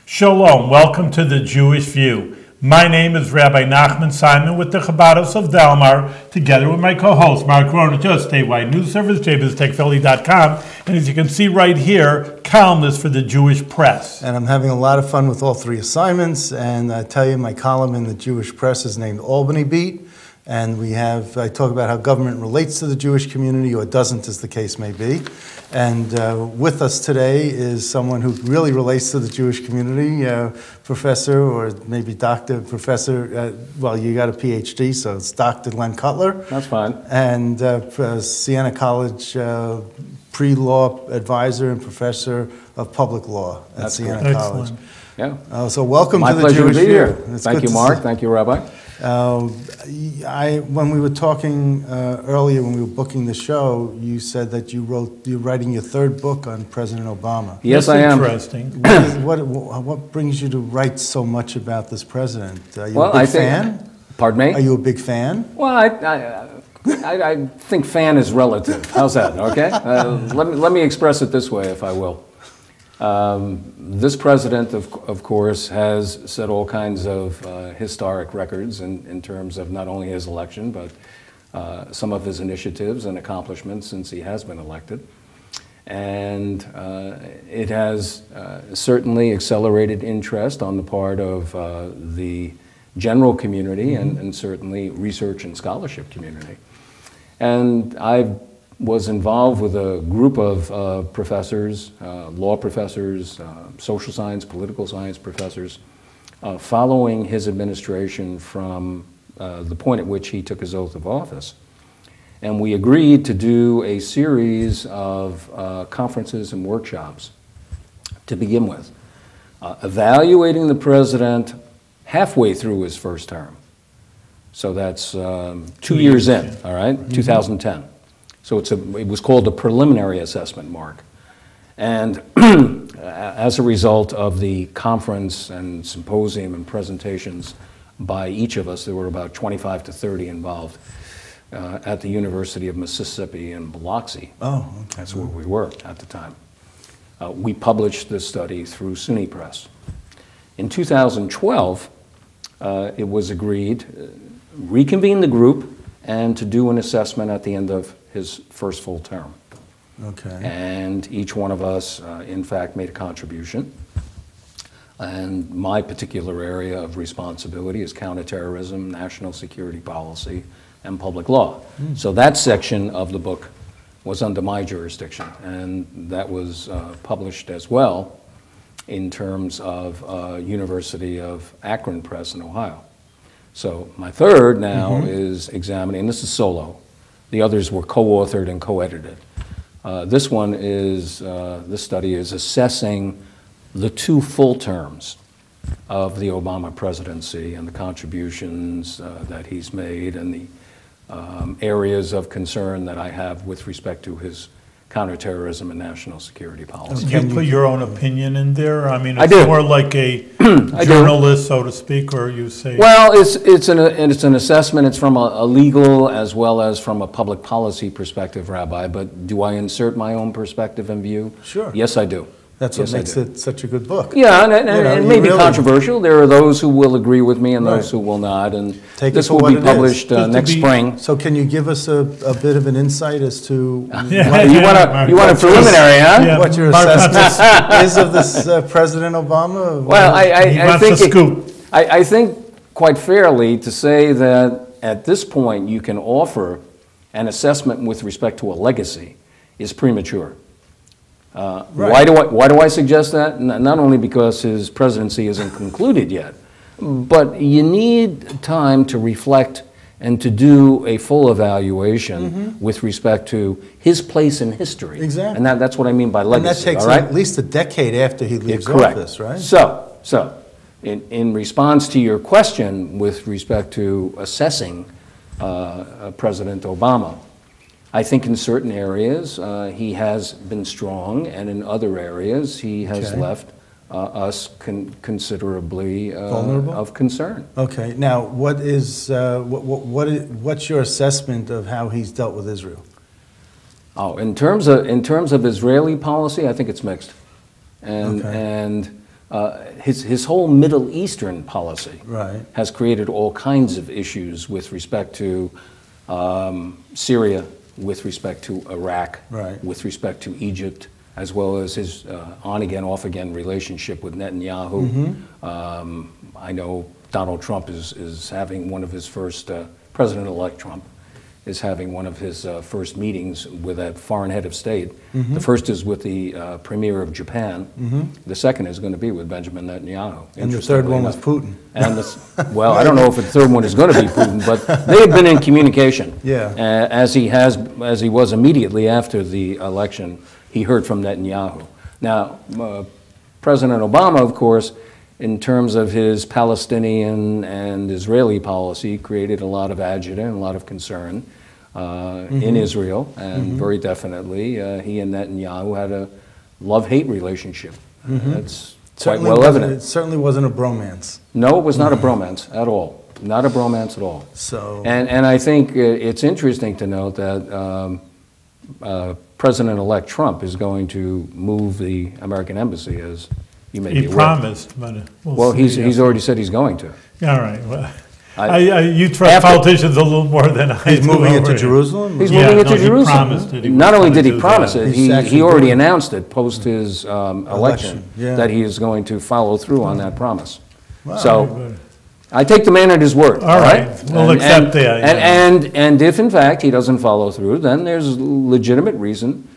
Shalom, welcome to the Jewish View. My name is Rabbi Nachman Simon with the Chabados of Dalmar, together with my co-host Mark Ronan, statewide news service, jbiztechphilly.com, and as you can see right here, columnist for the Jewish Press. And I'm having a lot of fun with all three assignments, and I tell you, my column in the Jewish Press is named Albany Beat, and I talk about how government relates to the Jewish community, or doesn't, as the case may be. And with us today is someone who really relates to the Jewish community, Professor, or maybe Dr. Professor, well, you got a PhD, so it's Dr. Len Cutler. That's fine. And Siena College pre-law advisor and professor of public law at Siena College. Yeah. So welcome My to the pleasure Jewish to be here. View. Thank you, Mark. Thank you, Rabbi. When we were talking earlier, when we were booking the show, you said that you're writing your third book on President Obama. Yes, I am. Interesting. What brings you to write so much about this president? Are you a big fan? Pardon me? Are you a big fan? Well, I think fan is relative. How's that? Okay. Let me express it this way, if I will. This president, of course, has set all kinds of historic records in terms of not only his election, but some of his initiatives and accomplishments since he has been elected. And it has certainly accelerated interest on the part of the general community and certainly research and scholarship community. And I was involved with a group of professors, law professors, social science, political science professors, following his administration from the point at which he took his oath of office. And we agreed to do a series of conferences and workshops to begin with, evaluating the president halfway through his first term. So that's 2 years in, all right, 2010. So it was called a preliminary assessment, Mark. And as a result of the conference and symposium and presentations by each of us, there were about 25 to 30 involved at the University of Mississippi in Biloxi. Oh, okay. That's where we were at the time. We published this study through SUNY Press. In 2012, it was agreed, reconvene the group and to do an assessment at the end of his first full term. Okay. And each one of us, in fact, made a contribution. And my particular area of responsibility is counterterrorism, national security policy, and public law. So that section of the book was under my jurisdiction, and that was published as well in terms of University of Akron Press in Ohio. So my third now is examining, and this is solo. The others were co-authored and co-edited. This study is assessing the 2 full terms of the Obama presidency and the contributions that he's made and the areas of concern that I have with respect to his counterterrorism and national security policy. Do you put your own opinion in there? I mean, I it's do. more like a journalist, so to speak, or you say... Well, it's an assessment. It's from a legal as well as from a public policy perspective, Rabbi, but do I insert my own perspective and view? Sure. Yes, I do. That's what makes it such a good book. Yeah, and it may be controversial. There are those who will agree with me and those who will not, and this will be published next spring. So can you give us a bit of an insight as to you want a preliminary, huh? Yeah. what your assessment is of this President Obama? Well, I think quite fairly to say that at this point you can offer an assessment with respect to a legacy is premature. Why do I suggest that? Not only because his presidency isn't concluded yet, but you need time to reflect and to do a full evaluation with respect to his place in history. Exactly. And that's what I mean by legacy. And that takes all right? at least a decade after he leaves Correct. office, right? So in response to your question with respect to assessing President Obama, I think in certain areas he has been strong, and in other areas he has left us considerably vulnerable of concern. Okay. Now, what's your assessment of how he's dealt with Israel? Oh, in terms of Israeli policy, I think it's mixed, and his whole Middle Eastern policy Right. has created all kinds of issues with respect to Syria, with respect to Iraq, Right. with respect to Egypt, as well as his on-again, off-again relationship with Netanyahu. I know Donald Trump is having one of his first, President-elect Trump is having one of his first meetings with a foreign head of state. The first is with the Premier of Japan. The second is going to be with Benjamin Netanyahu. And the third one was Putin. And well, I don't know if the third one is going to be Putin, but they have been in communication. Yeah. As he was immediately after the election, he heard from Netanyahu. Now, President Obama, of course, in terms of his Palestinian and Israeli policy, created a lot of agita and a lot of concern in Israel, and very definitely he and Netanyahu had a love-hate relationship. That's quite well evident. It certainly wasn't a bromance. No, it was not a bromance at all. Not a bromance at all. So, and I think it's interesting to note that President-elect Trump is going to move the American embassy, as you may be He aware. promised, but Well, see. he's already said he's going to. All right. Well, I- you trust after- politicians a little more than I do. he's moving it over to here. Jerusalem? He's Yeah, moving it no, to he Jerusalem. promised it. He was Not only gonna did he do promise that. it, He's he actually already doing it. announced it post his election yeah. that he is going to follow through on that promise. Wow. So I take the man at his word. All right. We'll accept that, yeah. And if in fact he doesn't follow through, then there's legitimate reason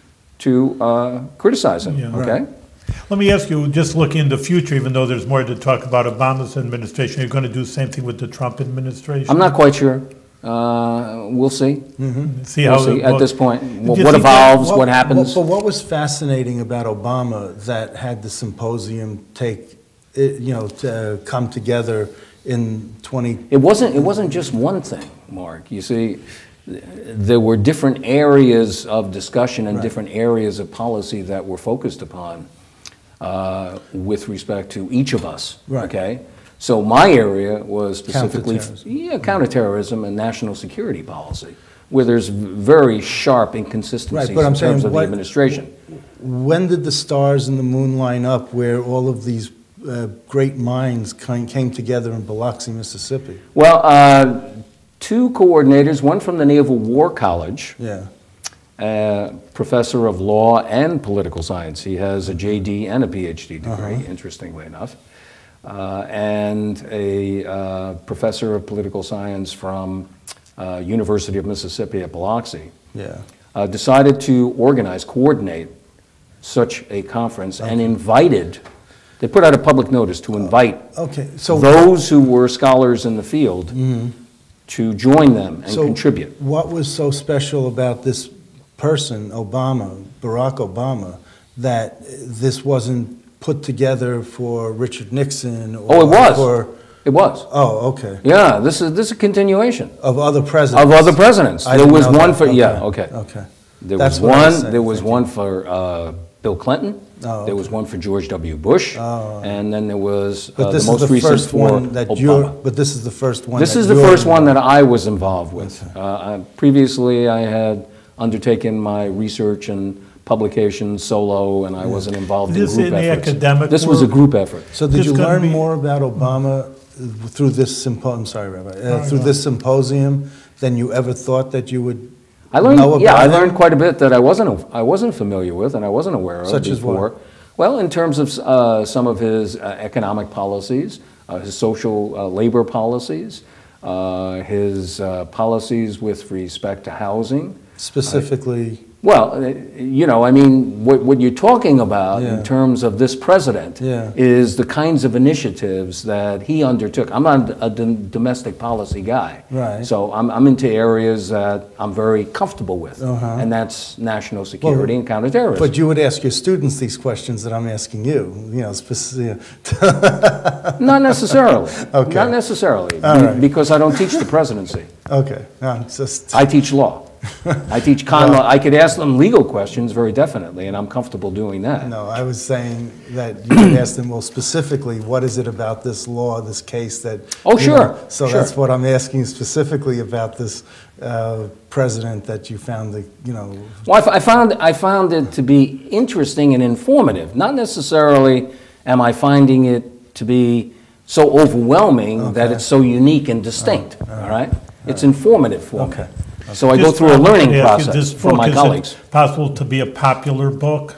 to criticize him. Yeah. Okay. Let me ask you, just looking in the future, even though there's more to talk about Obama's administration, you're going to do the same thing with the Trump administration? I'm not quite sure. We'll see. See how We'll see at this point. you What think evolves, what happens. But what was fascinating about Obama that had the symposium to come together in 20... It wasn't just one thing, Mark. You see, there were different areas of discussion and different areas of policy that were focused upon with respect to each of us. Right. Okay. So my area was specifically Counterterrorism. Counterterrorism and national security policy, where there's very sharp inconsistencies Right, but I'm in terms saying of the administration. When did the stars and the moon line up where all of these great minds came together in Biloxi, Mississippi? Well, two coordinators, one from the Naval War College, Yeah. Professor of law and political science. He has a JD and a PhD degree, interestingly enough, and a professor of political science from University of Mississippi at Biloxi. Yeah. Decided to coordinate such a conference and invited, they put out a public notice to invite Okay. So those who were scholars in the field to join them and contribute. What was so special about this person, Obama, Barack Obama, that this wasn't put together for Richard Nixon? Or Oh, it was. For, It was. oh, okay. Yeah, this is a continuation Of other presidents. of other presidents. I There didn't was know one that. for Okay. okay. Okay. There That's was what I was one. saying. There was Thank you. one for Bill Clinton. Oh, There was one for George W. Bush, Oh. and then there was But the this most is the recent first for one that Obama. But this is the first one. This that is the you're first one that involved I was involved with. Previously, I had undertaken my research and publication solo, and I wasn't involved in Is this group in the efforts. academic This was a world? group effort. So did This you gonna learn be- more about Obama through this symposium? I'm sorry, Rabbi. Through this symposium than you ever thought that you would I learned, know about yeah, I him? learned quite a bit that I wasn't familiar with and I wasn't aware of Such as before. what? Well, in terms of some of his economic policies, his social labor policies, his policies with respect to housing. Specifically, Well, I mean, what you're talking about Yeah. in terms of this president Yeah. is the kinds of initiatives that he undertook. I'm not a domestic policy guy. Right. So I'm into areas that I'm very comfortable with, and that's national security and counterterrorism. but you would ask your students these questions that I'm asking you, Not necessarily. Okay. Not necessarily, All right. because I don't teach the presidency. Okay, no, it's just, I teach law. I teach con law. I could ask them legal questions very definitely, and I'm comfortable doing that. no, I was saying that you would ask them, well, specifically, what is it about this law, this case that... Oh, you sure, know, so sure. that's what I'm asking specifically about this president that you found, Well, I found it to be interesting and informative, not necessarily am I finding it to be so overwhelming that it's so unique and distinct, all right? It's informative for me. So I go through a learning process for my colleagues. Is it possible to be a popular book?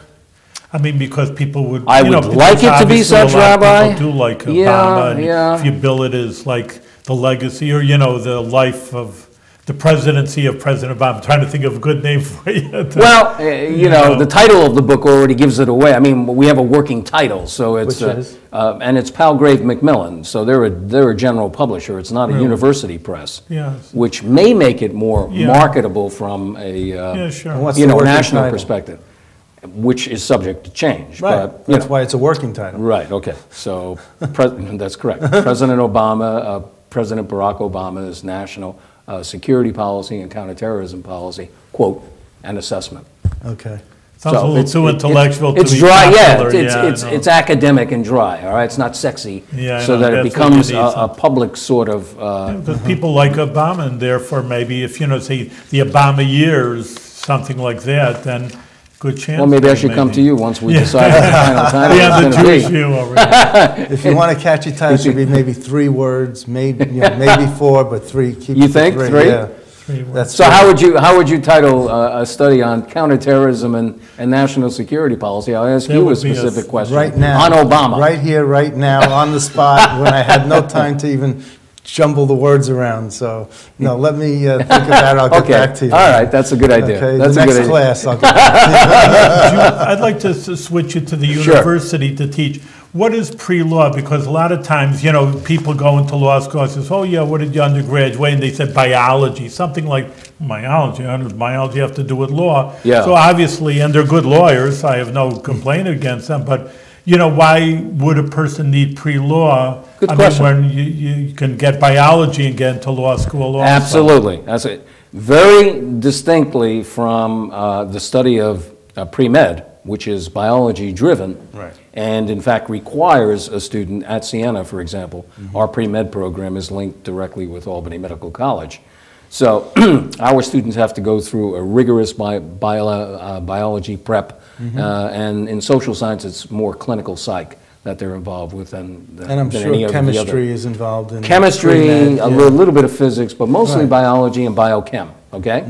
I mean, because people would, I would like it to be such, Rabbi. People do like Obama, and if you bill it as like the legacy or, the life of the presidency of President Obama. I'm trying to think of a good name for you. Well, the title of the book already gives it away. I mean, we have a working title, so it's and it's Palgrave Macmillan. So they're a general publisher. It's not a university press, which may make it more marketable from a national perspective, which is subject to change. Right. But, that's why it's a working title. Right. Okay. So that's correct. President Barack Obama's national security policy and counterterrorism policy, quote, an assessment. Okay. Sounds a little too intellectual to be dry, popular. It's academic and dry, all right? It's not sexy, so that it becomes a public sort of... because people like Obama, and therefore maybe if, say, the Obama years, something like that, then good chance. Well, maybe I should come to you once we decide what the final title is the Jewish going to be. view over here. If you want a catchy title, it should be maybe 3 words, maybe 4, but 3. Keep You it to think 3? Yeah. 3 words. That's So how would you title a study on counterterrorism and national security policy? I'll ask you a specific question. Right now. On Obama. Right here, right now, on the spot, when I had no time to even jumble the words around. So, no, let me think about it. I'll get back to you. All right, that's a good idea. Okay, That's the a good next idea. class, I'll get back to you. I'd like to switch you to the university to teach. What is pre-law? Because a lot of times, people go into law school and says, oh yeah, what did you undergraduate? And they said biology, something like biology. How does biology have to do with law? Yeah. So obviously, and they're good lawyers, I have no complaint against them, but why would a person need pre-law? Good question. When you can get biology and get into law school also. Absolutely. That's it. Very distinctly from the study of pre-med, which is biology-driven, Right. and in fact requires a student at Siena, for example. Our pre-med program is linked directly with Albany Medical College. So our students have to go through a rigorous biology prep, and in social science it's more clinical psych that they're involved with than And I'm than sure any of the other. chemistry is involved in Chemistry, pre-med, a little bit of physics, but mostly Right. biology and biochem, okay?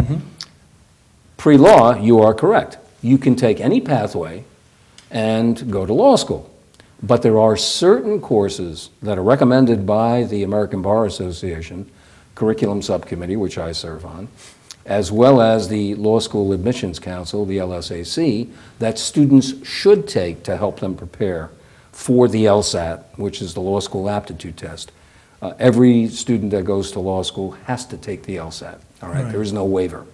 Pre-law, you are correct. You can take any pathway and go to law school. But there are certain courses that are recommended by the American Bar Association Curriculum Subcommittee, which I serve on, as well as the Law School Admissions Council, the LSAC, that students should take to help them prepare for the LSAT, which is the Law School Aptitude Test. Every student that goes to law school has to take the LSAT, all right? There is no waiver.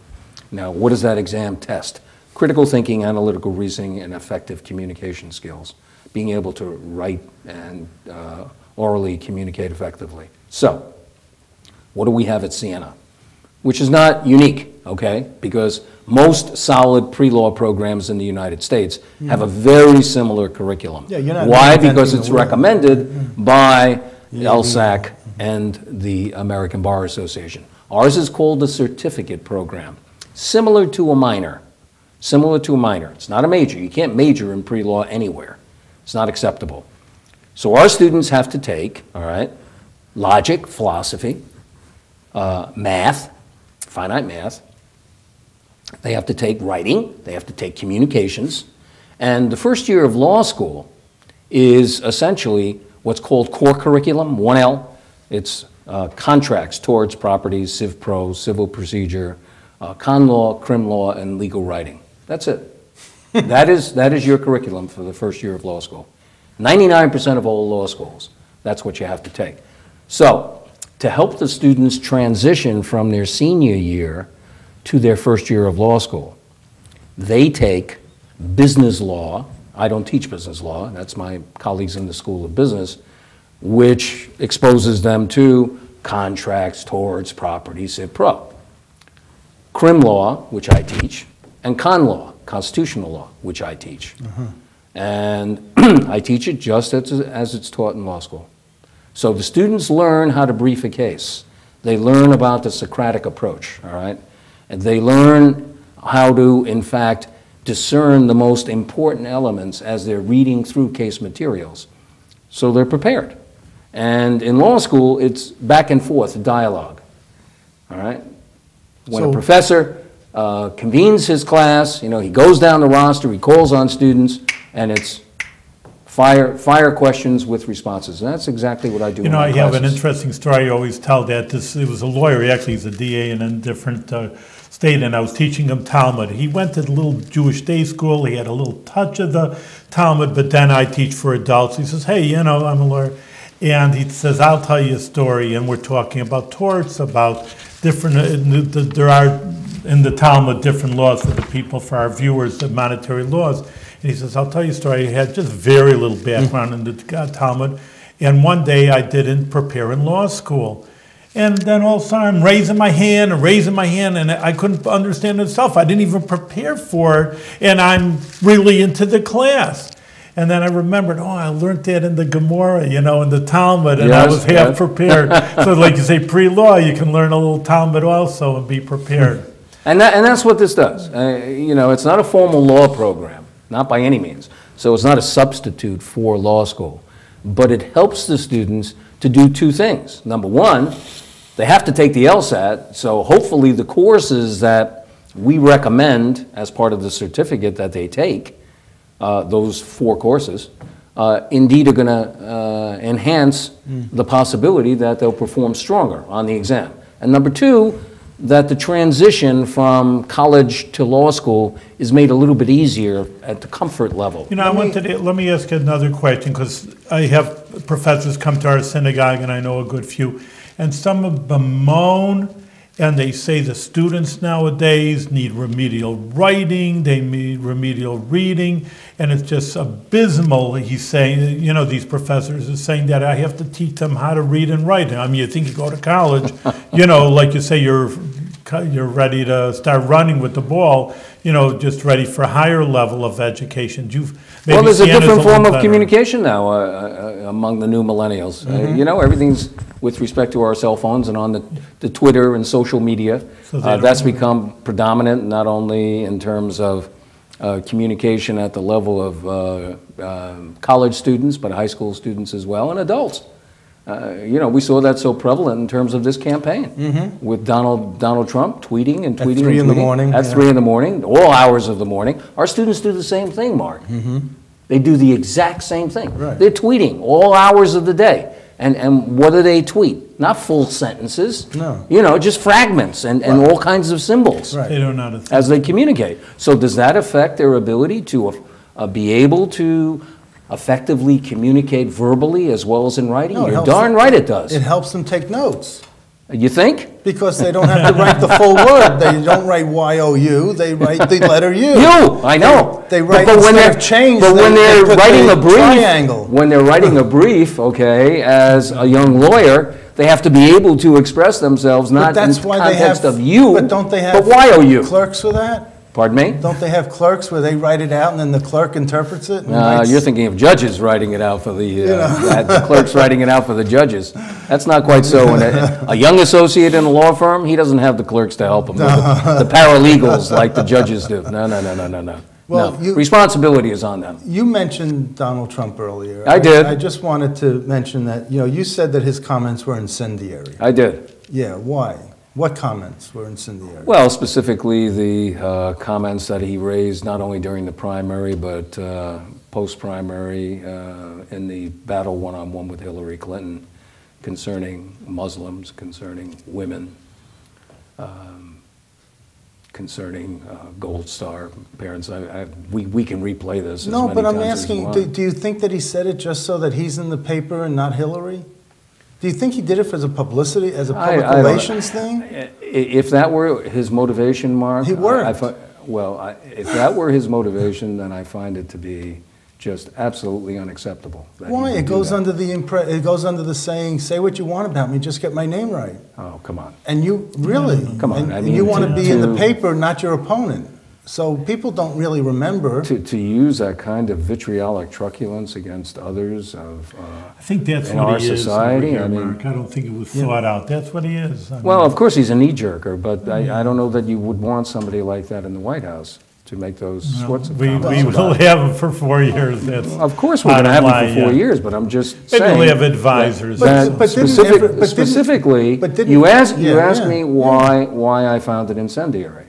Now, what does that exam test? Critical thinking, analytical reasoning, and effective communication skills. Being able to write and orally communicate effectively. So, what do we have at Siena? Which is not unique, okay? Because most solid pre-law programs in the United States have a very similar curriculum. Yeah, you're not Why? reinventing Because the it's wheel. recommended by LSAC and the American Bar Association. Ours is called the certificate program, similar to a minor. Similar to a minor. It's not a major. You can't major in pre-law anywhere. It's not acceptable. So our students have to take, all right, logic, philosophy, math, finite math. They have to take writing. They have to take communications. And the first year of law school is essentially what's called core curriculum, 1L. It's contracts, torts, properties, civ pro, civil procedure, con law, crim law, and legal writing. That's it. That is your curriculum for the first year of law school. 99% of all law schools, that's what you have to take. So, to help the students transition from their senior year to their first year of law school, they take business law. I don't teach business law. That's my colleagues in the School of Business, which exposes them to contracts, torts, property, civ pro. Crim law, which I teach, and con law, constitutional law, which I teach. And I teach it just as it's taught in law school. So the students learn how to brief a case. They learn about the Socratic approach, all right? And they learn how to, in fact, discern the most important elements as they're reading through case materials. so they're prepared. And in law school, it's back and forth dialogue. All right? When a professor convenes his class, you know, he goes down the roster, he calls on students, and it's fire questions with responses. And that's exactly what I do. You know, I have an interesting story I always tell that. It was a lawyer, he's a DA in a different state, and I was teaching him Talmud. He went to the little Jewish day school, he had a little touch of the Talmud, but then I teach for adults. He says, hey, you know, I'm a lawyer. And he says, I'll tell you a story, and we're talking about torts, about different, there are in the Talmud different laws for the people, for our viewers, the monetary laws. And he says, I'll tell you a story. I had just very little background in the Talmud, and one day I didn't prepare in law school. And then all of a sudden I'm raising my hand, and I couldn't understand it myself. I didn't even prepare for it, and I'm really into the class. And then I remembered, oh, I learned that in the Gemara, you know, in the Talmud, and I was half prepared. So like you say, pre-law, you can learn a little Talmud also and be prepared. And that's what this does. You know, it's not a formal law program, not by any means. So it's not a substitute for law school. But it helps the students to do two things. Number one, they have to take the LSAT, so hopefully the courses that we recommend as part of the certificate that they take, those 4 courses, indeed are going to enhance the possibility that they'll perform stronger on the exam. And number 2, that the transition from college to law school is made a little bit easier at the comfort level. You know, let me ask you another question, because I have professors come to our synagogue, and I know a good few, and some of them moan, and they say the students nowadays need remedial writing, they need remedial reading, and it's just abysmal. He's saying, you know, these professors are saying that I have to teach them how to read and write. I mean, you think you go to college, you know, like you say, you're ready to start running with the ball, you know, just ready for a higher level of education. Well, there's a different form of communication now among the new millennials. You know, everything's with respect to our cell phones and on the Twitter and social media. So that's become predominant, not only in terms of communication at the level of college students, but high school students as well, and adults. You know, we saw that so prevalent in terms of this campaign with Donald Trump tweeting and tweeting. At 3 in the morning. At 3 in the morning, all hours of the morning. Our students do the same thing, Mark. They do the exact same thing. Right. They're tweeting all hours of the day. And what do they tweet? Not full sentences. No. You know, just fragments and all kinds of symbols. Right. They don't know how to think. As they communicate. So does that affect their ability to be able to effectively communicate verbally as well as in writing? No, you're darn right it does. It helps them take notes. You think? Because they don't have to write the full word. They don't write Y-O-U. They write the letter U. U, I know. They write, but when they're changed, but when they're writing a brief, triangle. When they're writing a brief, okay, as a young lawyer, they have to be able to express themselves not in the context of you, but don't they have Y-O-U. Clerks for that? Pardon me? Don't they have clerks where they write it out and then the clerk interprets it? You're thinking of judges writing it out for the clerks writing it out for the judges. That's not quite so. A young associate in a law firm, he doesn't have the clerks to help him. The paralegals like the judges do. No. Well, responsibility is on them. You mentioned Donald Trump earlier. I did. I just wanted to mention that, you know, you said that his comments were incendiary. I did. Yeah, why? What comments were incendiary? Well, specifically the comments that he raised not only during the primary but post-primary in the battle one-on-one with Hillary Clinton concerning Muslims, concerning women, concerning Gold Star parents. We can replay this as many times as you want. No, but I'm asking, do you think that he said it just so that he's in the paper and not Hillary? Do you think he did it as a publicity, as a public relations thing? If that were his motivation, Mark, he worked. If that were his motivation, then I find it to be just absolutely unacceptable. Why? It goes under the saying, "Say what you want about me, just get my name right." Oh, come on! And you really, come on! I mean, you want to be in the paper, not your opponent. So people don't really remember. To use that kind of vitriolic truculence against others I think that's in what our he is society. Here, Mark. I don't think it was thought out. That's what he is. Well, of course he's a knee-jerker, but I don't know that you would want somebody like that in the White House. to make those sorts of We comments. will have them for 4 years. That's Of course, we're going to have them for 4 years, but I'm just Maybe saying. we'll have advisors. that But didn't specifically, but didn't- you asked yeah, me why I found it incendiary.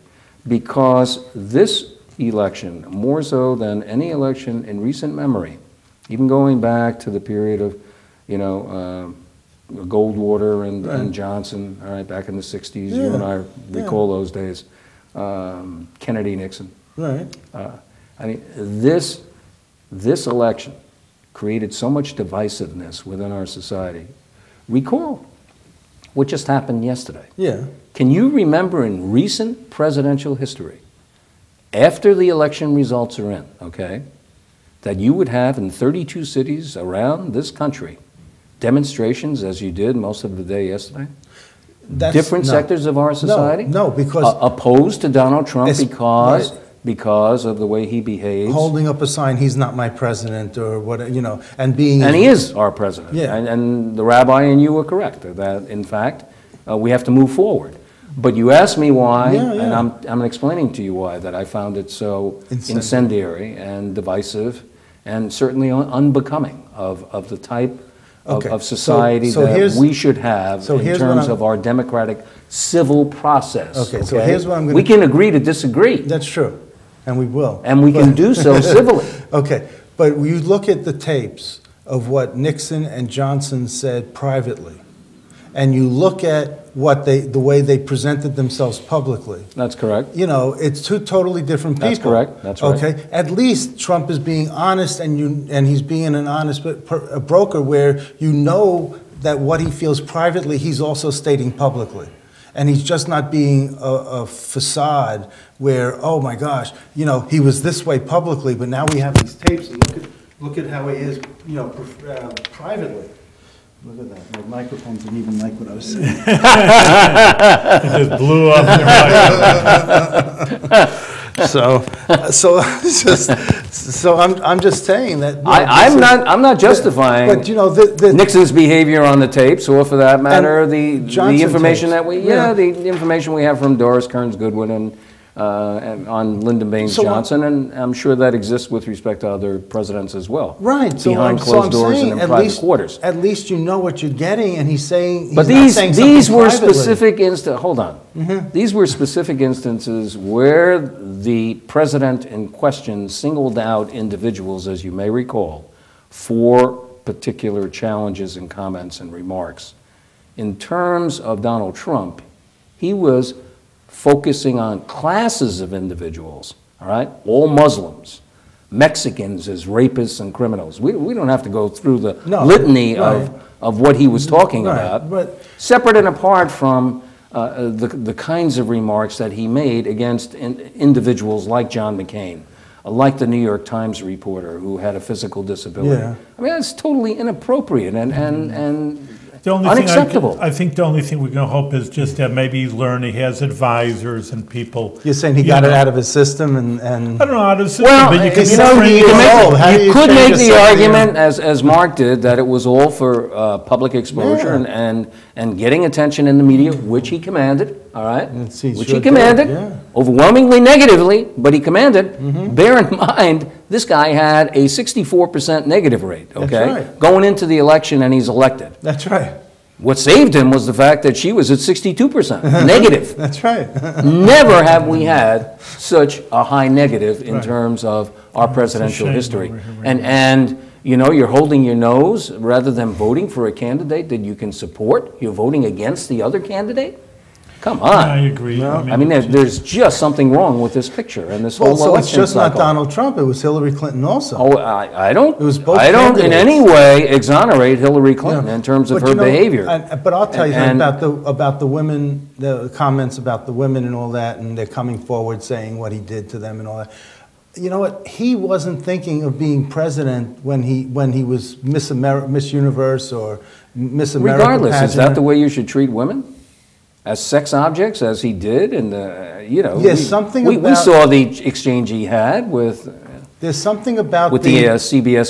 Because this election, more so than any election in recent memory, even going back to the period of, Goldwater and Johnson, all right, back in the 60s, you and I recall those days, Kennedy, Nixon. Right. I mean, this election created so much divisiveness within our society. Recall what just happened yesterday. Yeah. Can you remember in recent presidential history, after the election results are in, okay, that you would have in 32 cities around this country demonstrations, as you did most of the day yesterday? Different sectors of our society? No, because opposed to Donald Trump Right. because of the way he behaves. holding up a sign, he's not my president, or what, and being. And he is our president. Yeah. And the rabbi and you were correct that, in fact, we have to move forward. But you asked me why, Yeah, and yeah. I'm explaining to you why, that I found it so incendiary and divisive and certainly unbecoming of the type Okay. of society So that here's- we should have so in here's what terms I'm- of our democratic civil process. Okay, so here's what I'm gonna- We can agree to disagree, That's true, and we will. and we can do so civilly. Okay, but you look at the tapes of what Nixon and Johnson said privately, and you look at the way they presented themselves publicly. That's correct. It's two totally different people. That's correct. That's right. Okay, at least Trump is being honest, and he's being an honest a broker, where you know that what he feels privately, he's also stating publicly. And he's just not being a facade where, oh my gosh, he was this way publicly, but now we have these tapes, and look at how he is, privately. Look at that. My microphone didn't even like what I was saying. It just blew up in your microphone. So I'm just saying that. I'm not justifying But the Nixon's behavior on the tapes, or for that matter, the Johnson information tapes. the information we have from Doris Kearns Goodwin and on Lyndon Baines So Johnson, and I'm sure that exists with respect to other presidents as well. Right. So behind I'm closed doors saying and in private quarters. At least you know what you're getting, and he's saying. He's But not saying these something were privately. specific instances. Hold on. These were specific instances where the president in question singled out individuals, as you may recall, for particular challenges and comments and remarks. In terms of Donald Trump, he was focusing on classes of individuals. All right, all Muslims, Mexicans as rapists and criminals. We don't have to go through the litany right. of what he was talking Right, about. but- Separate and apart from the kinds of remarks that he made against individuals like John McCain, like the New York Times reporter who had a physical disability. Yeah. I mean, that's totally inappropriate and The only unacceptable. thing I think the only thing we can hope is just that maybe he's learned he has advisors and people. You're saying he got it out of his system, and I don't know how to say Well, but you can you know, bring you it know, up. how do you you could change make a the system? argument, as Mark did, that it was all for public exposure Yeah. and getting attention in the media, which he commanded, all right? Yes, he Which sure he commanded, did, yeah. overwhelmingly negatively, but he commanded. Bear in mind, this guy had a 64% negative rate, okay? right. Going into the election, and he's elected. that's right. What saved him was the fact that she was at 62% negative. That's right. Never have we had such a high negative in terms of our presidential shame history. over here, And you're holding your nose rather than voting for a candidate that you can support. You're voting against the other candidate? Come on. I agree. I mean, there's just something wrong with this picture and this whole Well, so it's election just not cycle. Donald Trump. It was Hillary Clinton also. Oh, I don't. It was both I don't in candidates. any way exonerate Hillary Clinton in terms of But her you know, behavior. But I'll tell you And- about the women, the comments about the women and all that, and they're coming forward saying what he did to them and all that. You know what? He wasn't thinking of being president when he was Miss Universe or Miss America. Regardless, is pageant. that the way you should treat women? As sex objects, as he did, and Yes, something we about- saw the exchange he had with There's something about the CBS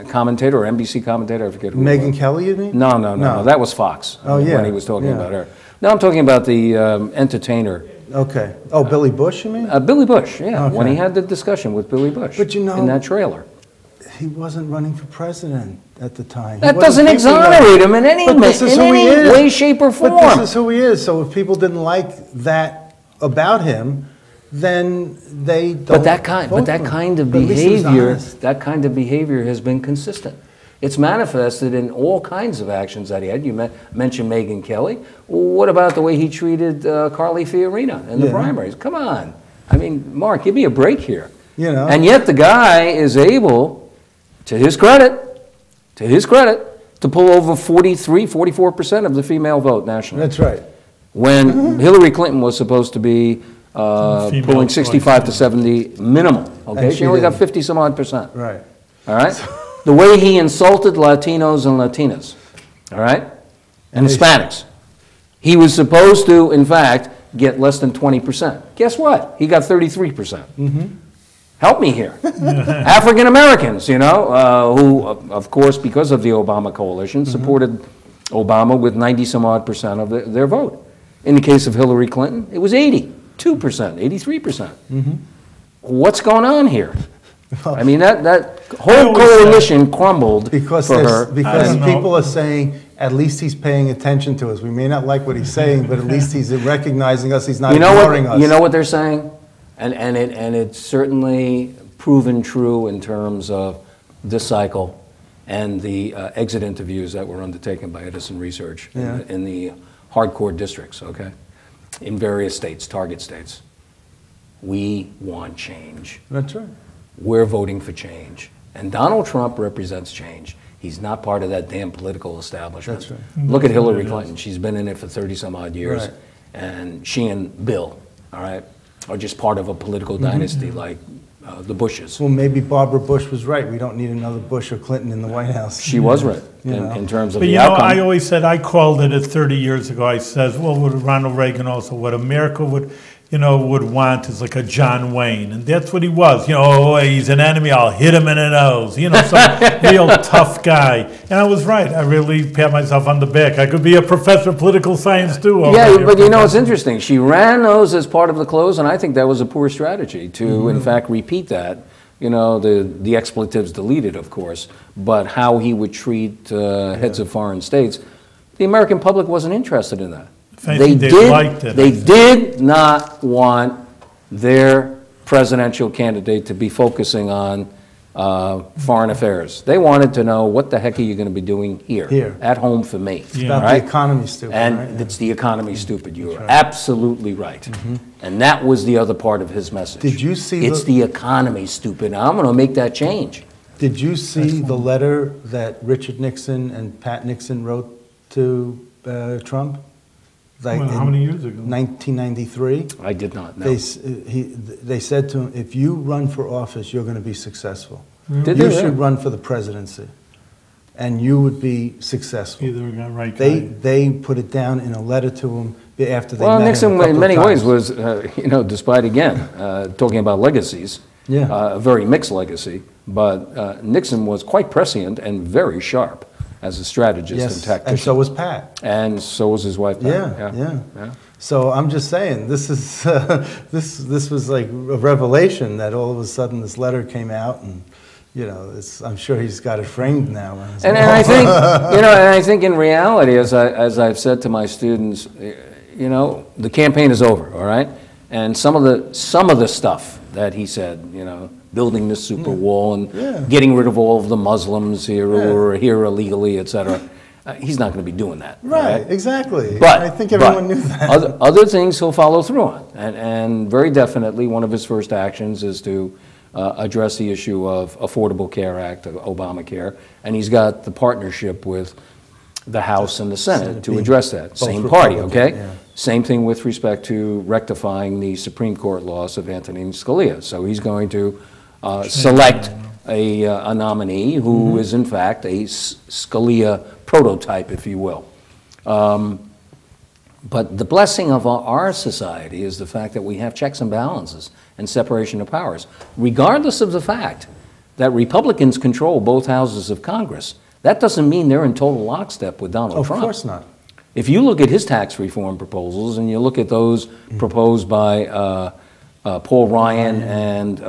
commentator or NBC commentator, I forget who. it Megyn was. Kelly, you mean? No, that was Fox. Oh, yeah, When he was talking yeah. about her. No, I'm talking about the entertainer Okay. Oh, Billy Bush, you mean? Billy Bush, yeah, when he Okay. had the discussion with Billy Bush But you know- in that trailer. He wasn't running for president at the time. He That wasn't doesn't thinking exonerate him in any, But this is in who he any is. way, shape, or form. But this is who he is. So if people didn't like that about him, then they don't. But that kind vote for him. of But at least he was behavior, honest. that kind of behavior has been consistent. It's manifested in all kinds of actions that he had. You mentioned Megyn Kelly. What about the way he treated Carly Fiorina in the Yeah. primaries? Come on. I mean, Mark, give me a break here. You know. And yet the guy is able, to his credit, to pull over 44% of the female vote nationally. That's right. When Hillary Clinton was supposed to be Female pulling choice, 65 to 70 minimum, okay? And She she only got didn't. 50 some odd percent, Right. all right? The way he insulted Latinos and Latinas, all right? And they- Hispanics. He was supposed to, in fact, get less than 20%. Guess what? He got 33%. Help me here. African Americans, you know, who, of course, because of the Obama coalition, supported Obama with 90 some odd percent of their vote. In the case of Hillary Clinton, it was 82%, 83%. What's going on here? I mean, that whole always say- coalition crumbled Because for her. because don't know. people are saying, at least he's paying attention to us. We may not like what he's saying, but at least he's recognizing us. He's not ignoring us. You know what they're saying? And it's certainly proven true in terms of this cycle and the exit interviews that were undertaken by Edison Research Yeah. in the hardcore districts, okay? In various states, target states. We want change. That's right. We're voting for change. And Donald Trump represents change. He's not part of that damn political establishment. That's right. Look at Hillary That's what it Clinton. She's been in it for 30 some odd years. Right. And she and Bill, all right, are just part of a political dynasty like the Bushes. Well, maybe Barbara Bush was right. We don't need another Bush or Clinton in the White House. She was right You know. in terms of But the you know, outcome. I always said, I called it 30 years ago. I says, well, what Ronald Reagan also, what America would want is like a John Wayne. And that's what he was. You know, oh, he's an enemy, I'll hit him in the nose. You know, some real tough guy. And I was right. I really pat myself on the back. I could be a professor of political science too. over Yeah, here. but you know, it's interesting. She ran those as part of the close, and I think that was a poor strategy to, in fact, repeat that. You know, the expletives deleted, of course, but how he would treat heads of foreign states. The American public wasn't interested in that. If anything, they liked it, I They think. did not want their presidential candidate to be focusing on foreign affairs. They wanted to know, what the heck are you going to be doing here, at home for me? Yeah. About Right? the economy, stupid. And right? it's the economy, stupid. You are absolutely right. And that was the other part of his message. Did you see It's the economy, stupid. I'm going to make that change. Did you see the letter that Richard Nixon and Pat Nixon wrote to Trump? Like Well, how in many years ago? 1993. I did not know. They said to him, if you run for office, you're going to be successful. Did You they? should run for the presidency, and you would be successful. Either we got right guy. They put it down in a letter to him after they Well, met Nixon, him a couple in of many ways, times. was, despite, again, talking about legacies, Yeah. a very mixed legacy, but Nixon was quite prescient and very sharp as a strategist and Yes, tactician. and so was Pat. And so was his wife, Pat. Yeah. So I'm just saying, this is this was like a revelation that all of a sudden this letter came out, and I'm sure he's got it framed now. And I think, and I think in reality, as I've said to my students, the campaign is over, all right? And some of the stuff that he said, building this super wall and getting rid of all of the Muslims here who are here illegally, et cetera. He's not going to be doing that. Right, exactly. But I think everyone knew that. Other things he'll follow through on. And very definitely one of his first actions is to address the issue of Affordable Care Act, of Obamacare. And he's got the partnership with the House and the Senate to address that. Same party, okay? Yeah. Same thing with respect to rectifying the Supreme Court loss of Antonin Scalia. So he's going to select a nominee who is, in fact, a Scalia prototype, if you will. But the blessing of our society is the fact that we have checks and balances and separation of powers, regardless of the fact that Republicans control both houses of Congress. That doesn't mean they're in total lockstep with Donald Of Trump. course not. If you look at his tax reform proposals and you look at those proposed by Paul Ryan and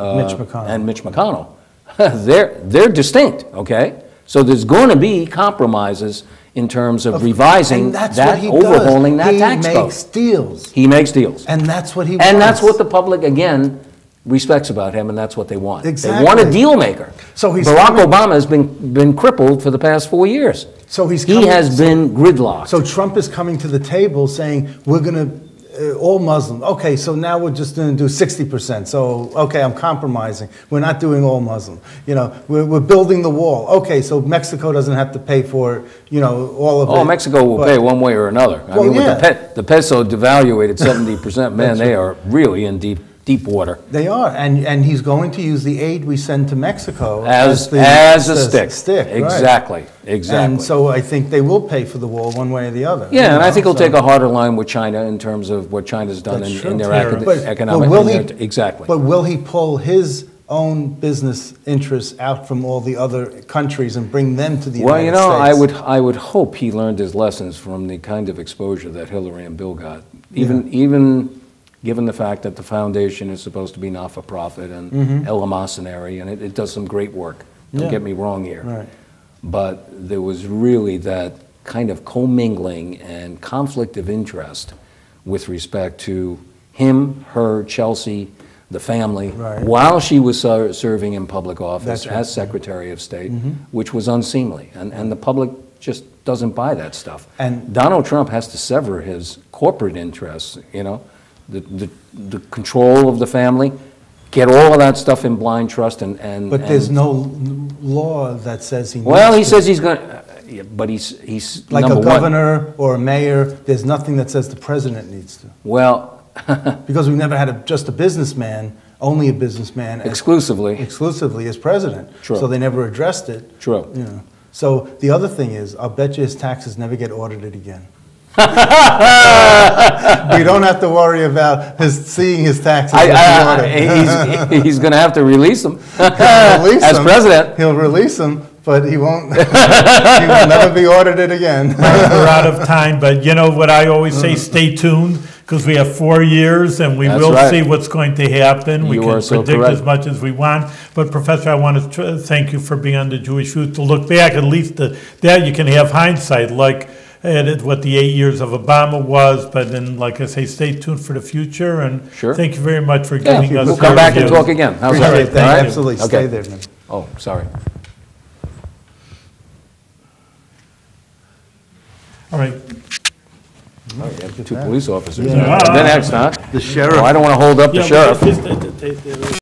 Mitch McConnell, they're distinct, okay? So there's going to be compromises in terms of revising that, overhauling that tax code. He makes deals. He makes deals. And that's what he wants. And that's what the public, again, respects about him, and that's what they want. Exactly. They want a deal maker. So Barack Obama has been crippled for the past 4 years. So he has been gridlocked. So Trump is coming to the table saying, we're going to, all Muslim. Okay, so now we're just going to do 60%. So, okay, I'm compromising. We're not doing all Muslim. You know, we're building the wall. Okay, so Mexico doesn't have to pay for, you know, all of it. Oh, Mexico will pay one way or another. I mean, yeah. with the peso devaluated 70%, man, they are really in deep water. They are, and he's going to use the aid we send to Mexico as a stick. Exactly, right. exactly. And so I think they will pay for the wall one way or the other. Yeah, and I think he'll take a harder line with China in terms of what China's done in their economic. Exactly. But will he pull his own business interests out from all the other countries and bring them to the United States? Well, I would hope he learned his lessons from the kind of exposure that Hillary and Bill got. Even given the fact that the foundation is supposed to be not-for-profit and eleemosynary, and it does some great work. Don't get me wrong here. Right. But there was really that kind of commingling and conflict of interest with respect to him, her, Chelsea, the family, while she was serving in public office as Secretary of State, which was unseemly. And the public just doesn't buy that stuff. And Donald Trump has to sever his corporate interests, you know, the control of the family, get all of that stuff in blind trust, but there's no law that says he needs well, he says he's going to, but he's like a governor or a mayor, there's nothing that says the president needs to. Well, because we've never had just a businessman, only a businessman. Exclusively as president. True. So they never addressed it. True. You know. So the other thing is, I'll bet you his taxes never get audited again. We don't have to worry about seeing his taxes. He's going to have to release them as president. He'll release them, but he won't. He will never be audited again. We're out of time, but you know what I always say: stay tuned, because we have 4 years, and we will see what's going to happen. We can predict as much as we want. But Professor, I want to thank you for being on the Jewish View to look back. At least that you can have hindsight, like what the 8 years of Obama was, but then, like I say, stay tuned for the future, and thank you very much for giving us. We'll come back and talk again. How's that? Right? Absolutely. Stay there, man. Oh, sorry. All right. Oh, you have 2 police officers. The next, huh? The sheriff. Oh, I don't want to hold up the sheriff.